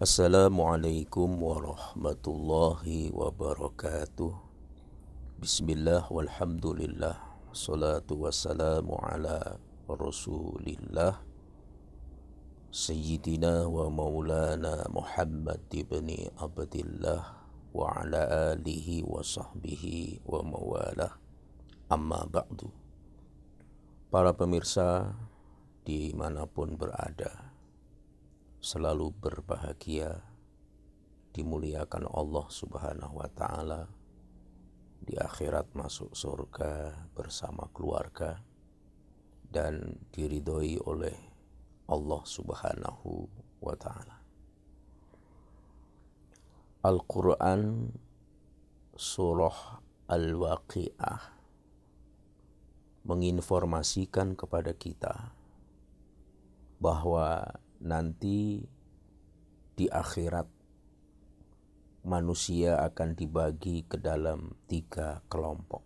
Assalamualaikum warahmatullahi wabarakatuh. Bismillah walhamdulillah, salatu wassalamu ala rasulillah, Sayyidina wa maulana Muhammad ibni Abdillah wa ala alihi wa sahbihi wa mawalah. Amma ba'du. Para pemirsa dimanapun berada, selalu berbahagia, dimuliakan Allah Subhanahu wa Ta'ala, di akhirat masuk surga bersama keluarga, dan diridhoi oleh Allah Subhanahu wa Ta'ala. Al-Quran Surah Al-Waqi'ah menginformasikan kepada kita bahwa nanti di akhirat manusia akan dibagi ke dalam 3 kelompok.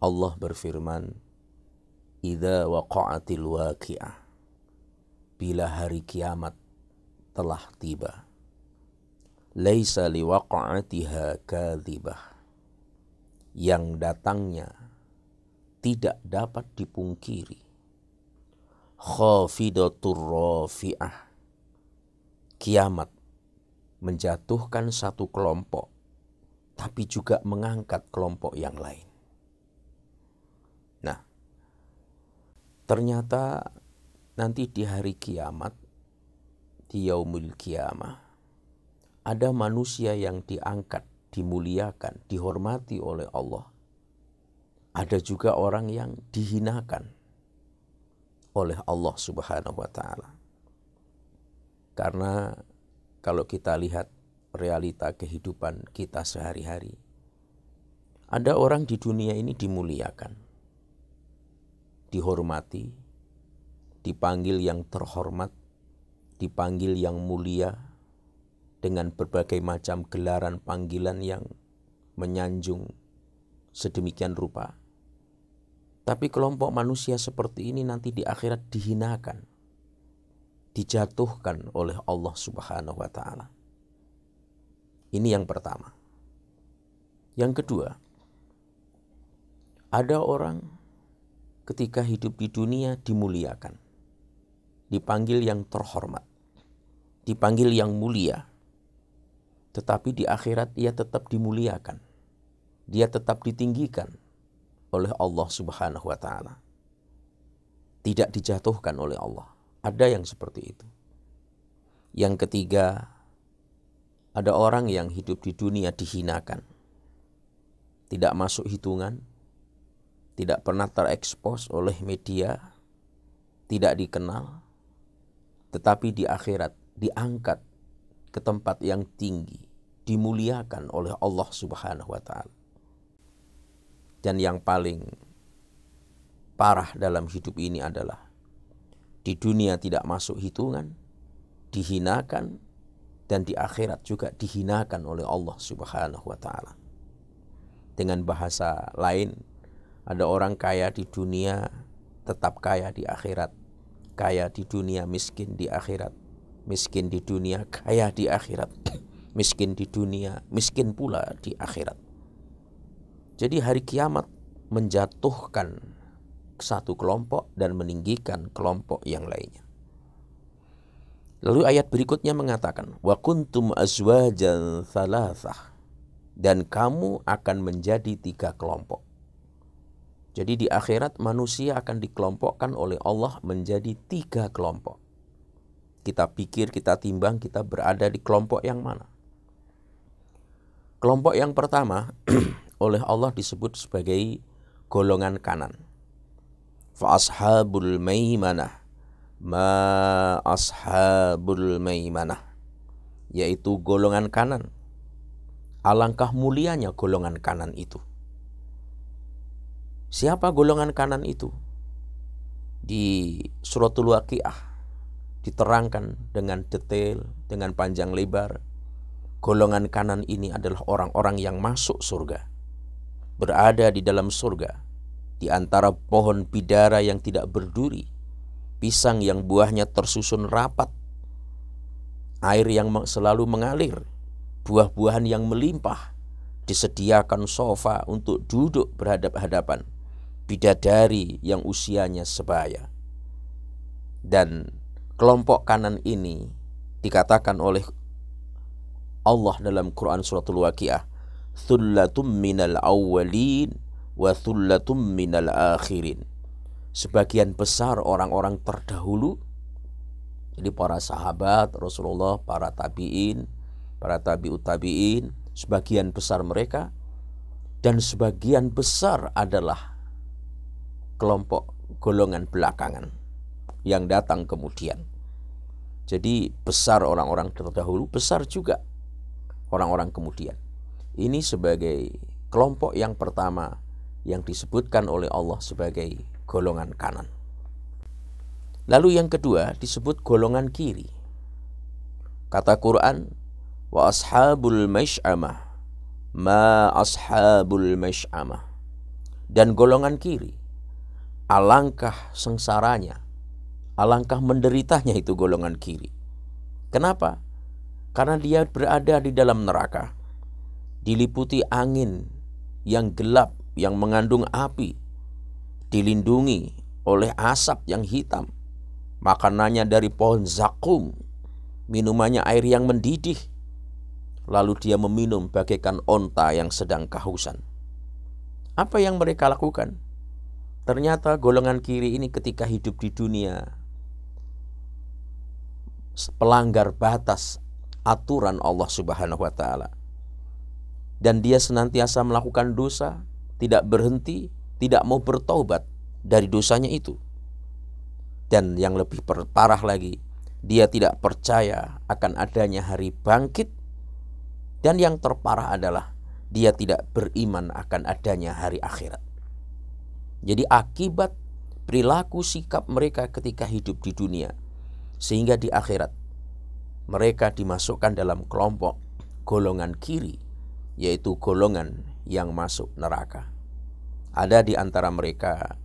Allah berfirman, "Idza waqa'atil waqi'ah," bila hari kiamat telah tiba. "Laisa liwaqa'atiha kadzibah," yang datangnya tidak dapat dipungkiri. "Khafidatur rafi'ah," kiamat menjatuhkan satu kelompok tapi juga mengangkat kelompok yang lain. Nah, ternyata nanti di hari kiamat, di yaumul kiamah, ada manusia yang diangkat, dimuliakan, dihormati oleh Allah. Ada juga orang yang dihinakan oleh Allah Subhanahu wa Ta'ala. Karena kalau kita lihat realita kehidupan kita sehari-hari, ada orang di dunia ini dimuliakan, dihormati, dipanggil yang terhormat, dipanggil yang mulia, dengan berbagai macam gelaran panggilan yang menyanjung sedemikian rupa. Tapi kelompok manusia seperti ini nanti di akhirat dihinakan, dijatuhkan oleh Allah Subhanahu wa Ta'ala. Ini yang pertama. Yang kedua, ada orang ketika hidup di dunia dimuliakan, dipanggil yang terhormat, dipanggil yang mulia, tetapi di akhirat ia tetap dimuliakan, dia tetap ditinggikan oleh Allah Subhanahu wa Ta'ala, tidak dijatuhkan oleh Allah. Ada yang seperti itu. Yang ketiga, ada orang yang hidup di dunia dihinakan, tidak masuk hitungan, tidak pernah terekspos oleh media, tidak dikenal, tetapi di akhirat diangkat ke tempat yang tinggi, dimuliakan oleh Allah Subhanahu wa Ta'ala. Dan yang paling parah dalam hidup ini adalah di dunia tidak masuk hitungan, dihinakan, dan di akhirat juga dihinakan oleh Allah Subhanahu wa Ta'ala. Dengan bahasa lain, ada orang kaya di dunia tetap kaya di akhirat, kaya di dunia miskin di akhirat, miskin di dunia kaya di akhirat, miskin di dunia miskin pula di akhirat. Jadi hari kiamat menjatuhkan satu kelompok dan meninggikan kelompok yang lainnya. Lalu ayat berikutnya mengatakan, "Wa kuntum azwajan thalathah," dan kamu akan menjadi 3 kelompok. Jadi di akhirat manusia akan dikelompokkan oleh Allah menjadi 3 kelompok. Kita pikir, kita timbang, kita berada di kelompok yang mana? Kelompok yang pertama oleh Allah disebut sebagai golongan kanan. Fa ashabul maimanah, ma ashabul maimanah, yaitu golongan kanan. Alangkah mulianya golongan kanan itu. Siapa golongan kanan itu? Di Suratul Waqi'ah diterangkan dengan detail, dengan panjang lebar. Golongan kanan ini adalah orang-orang yang masuk surga, berada di dalam surga, di antara pohon bidara yang tidak berduri, pisang yang buahnya tersusun rapat, air yang selalu mengalir, buah-buahan yang melimpah, disediakan sofa untuk duduk berhadap-hadapan, bidadari yang usianya sebaya. Dan kelompok kanan ini dikatakan oleh Allah dalam Quran suratul Waqiah, thullatum minal awwalin wa thullatum minal akhirin. Sebagian besar orang-orang terdahulu, jadi para sahabat Rasulullah, para tabi'in, para tabi'ut tabi'in, sebagian besar mereka, dan sebagian besar adalah kelompok golongan belakangan yang datang kemudian. Jadi besar orang-orang terdahulu, besar juga orang-orang kemudian. Ini sebagai kelompok yang pertama yang disebutkan oleh Allah sebagai golongan kanan. Lalu yang kedua disebut golongan kiri. Kata Quran, wa ashabul masy'amah ma ashabul masy'amah. Dan golongan kiri, alangkah sengsaranya, alangkah menderitanya itu golongan kiri. Kenapa? Karena dia berada di dalam neraka, diliputi angin yang gelap, yang mengandung api, dilindungi oleh asap yang hitam, makanannya dari pohon zakum, minumannya air yang mendidih, lalu dia meminum bagaikan onta yang sedang kehausan. Apa yang mereka lakukan? Ternyata golongan kiri ini ketika hidup di dunia pelanggar batas aturan Allah Subhanahu wa taala. Dan dia senantiasa melakukan dosa, tidak berhenti, tidak mau bertaubat dari dosanya itu. Dan yang lebih parah lagi, dia tidak percaya akan adanya hari bangkit. Dan yang terparah adalah dia tidak beriman akan adanya hari akhirat. Jadi akibat perilaku sikap mereka ketika hidup di dunia, sehingga di akhirat mereka dimasukkan dalam kelompok golongan kiri, yaitu golongan yang masuk neraka. Ada di antara mereka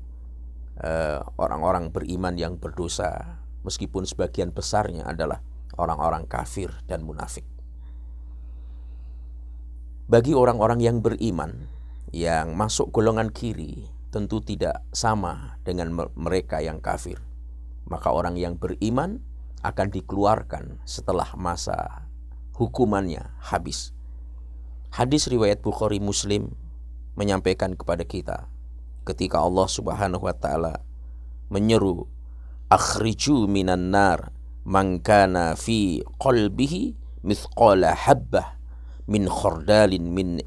orang-orang beriman yang berdosa, meskipun sebagian besarnya adalah orang-orang kafir dan munafik. Bagi orang-orang yang beriman yang masuk golongan kiri, tentu tidak sama dengan mereka yang kafir. Maka orang yang beriman akan dikeluarkan setelah masa hukumannya habis. Hadis riwayat Bukhari Muslim menyampaikan kepada kita ketika Allah Subhanahu wa taala menyeru, akhriju minan nar man kana fi qalbihi mithqala habbah min khardalin min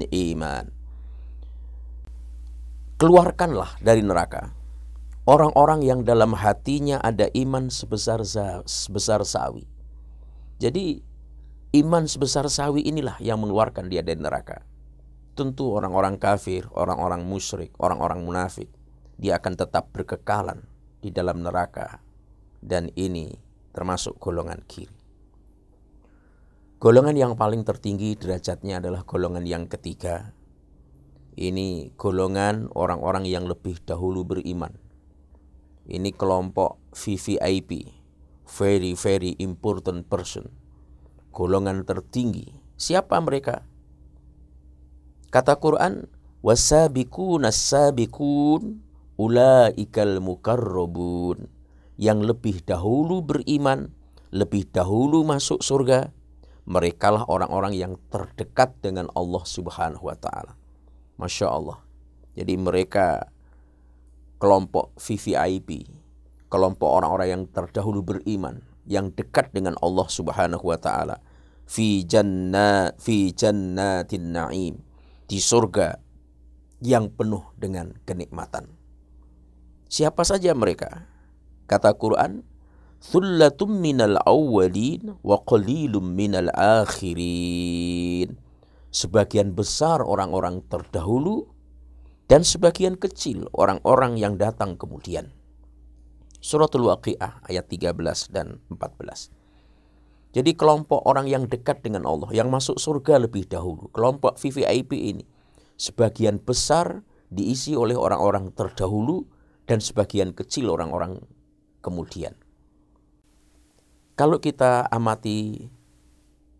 iman. Keluarkanlah dari neraka orang-orang yang dalam hatinya ada iman sebesar sawi. Jadi iman sebesar sawi inilah yang mengeluarkan dia dari neraka. Tentu orang-orang kafir, orang-orang musyrik, orang-orang munafik, dia akan tetap berkekalan di dalam neraka. Dan ini termasuk golongan kiri. Golongan yang paling tertinggi derajatnya adalah golongan yang ketiga. Ini golongan orang-orang yang lebih dahulu beriman. Ini kelompok VVIP, very very important person. Golongan tertinggi. Siapa mereka? Kata Quran, wasabiquna as-sabiqun ulaikal muqarrabun. Yang lebih dahulu beriman, lebih dahulu masuk surga, merekalah orang-orang yang terdekat dengan Allah Subhanahu wa taala. Masya Allah. Jadi mereka kelompok VVIP, kelompok orang-orang yang terdahulu beriman, yang dekat dengan Allah Subhanahu wa taala, fi jannatin na'im, di surga yang penuh dengan kenikmatan. Siapa saja mereka? Kata Quran, thullatum minal awwalin wa qalilum minal akhirin. Sebagian besar orang-orang terdahulu dan sebagian kecil orang-orang yang datang kemudian. Suratul Waqiah ayat 13 dan 14. Jadi kelompok orang yang dekat dengan Allah, yang masuk surga lebih dahulu, kelompok VVIP ini, sebagian besar diisi oleh orang-orang terdahulu dan sebagian kecil orang-orang kemudian. Kalau kita amati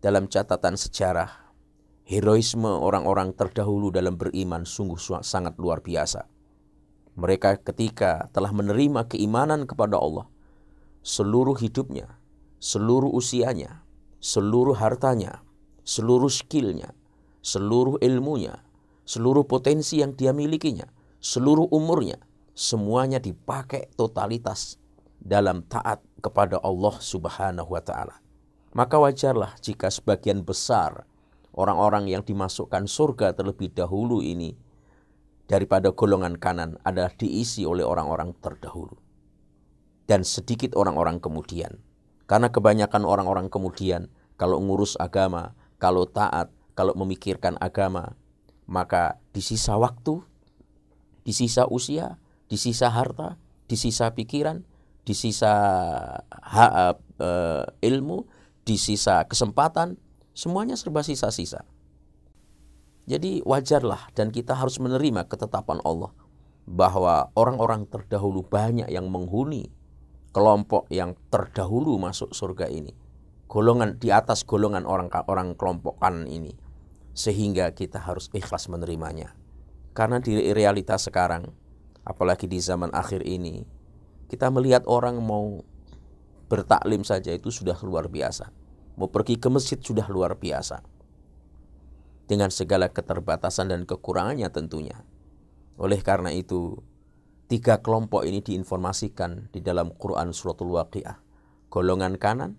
dalam catatan sejarah, heroisme orang-orang terdahulu dalam beriman sungguh sangat luar biasa. Mereka ketika telah menerima keimanan kepada Allah, seluruh hidupnya, seluruh usianya, seluruh hartanya, seluruh skillnya, seluruh ilmunya, seluruh potensi yang dia milikinya, seluruh umurnya, semuanya dipakai totalitas dalam taat kepada Allah Subhanahu wa Ta'ala. Maka wajarlah jika sebagian besar orang-orang yang dimasukkan surga terlebih dahulu ini daripada golongan kanan adalah diisi oleh orang-orang terdahulu. Dan sedikit orang-orang kemudian. Karena kebanyakan orang-orang kemudian kalau ngurus agama, kalau taat, kalau memikirkan agama, maka di sisa waktu, di sisa usia, di sisa harta, di sisa pikiran, di sisa ilmu, di sisa kesempatan, semuanya serba sisa-sisa. Jadi wajarlah dan kita harus menerima ketetapan Allah bahwa orang-orang terdahulu banyak yang menghuni kelompok yang terdahulu masuk surga ini. Golongan di atas golongan orang kelompok kanan ini. Sehingga kita harus ikhlas menerimanya. Karena di realitas sekarang, apalagi di zaman akhir ini, kita melihat orang mau bertaklim saja itu sudah luar biasa. Mau pergi ke masjid sudah luar biasa. Dengan segala keterbatasan dan kekurangannya tentunya. Oleh karena itu, 3 kelompok ini diinformasikan di dalam Quran Suratul Waqiah. Golongan kanan,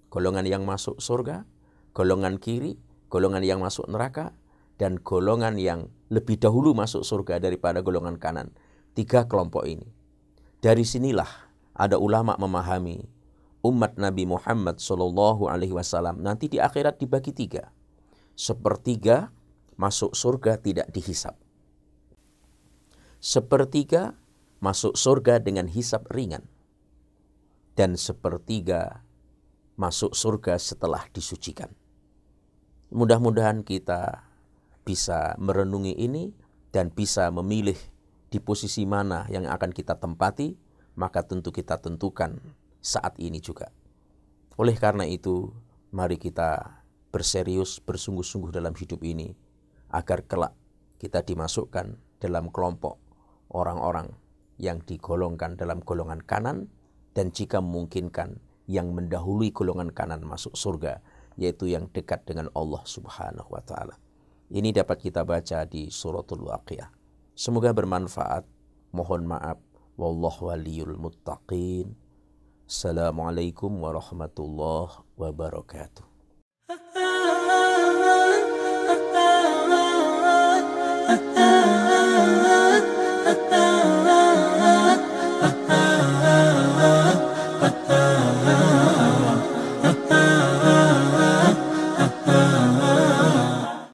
golongan yang masuk surga, golongan kiri, golongan yang masuk neraka, dan golongan yang lebih dahulu masuk surga daripada golongan kanan. 3 kelompok ini. Dari sinilah ada ulama memahami umat Nabi Muhammad SAW nanti di akhirat dibagi 3. Sepertiga masuk surga tidak dihisab. Sepertiga masuk surga dengan hisab ringan. Dan sepertiga masuk surga setelah disucikan. Mudah-mudahan kita bisa merenungi ini dan bisa memilih di posisi mana yang akan kita tempati, maka tentu kita tentukan saat ini juga. Oleh karena itu, mari kita berserius, bersungguh-sungguh dalam hidup ini, agar kelak kita dimasukkan dalam kelompok orang-orang yang digolongkan dalam golongan kanan, dan jika memungkinkan yang mendahului golongan kanan masuk surga, yaitu yang dekat dengan Allah Subhanahu wa Ta'ala. Ini dapat kita baca di Suratul Waqiah. Semoga bermanfaat. Mohon maaf. Wallahu waliyul muttaqin. Assalamualaikum warahmatullahi wabarakatuh.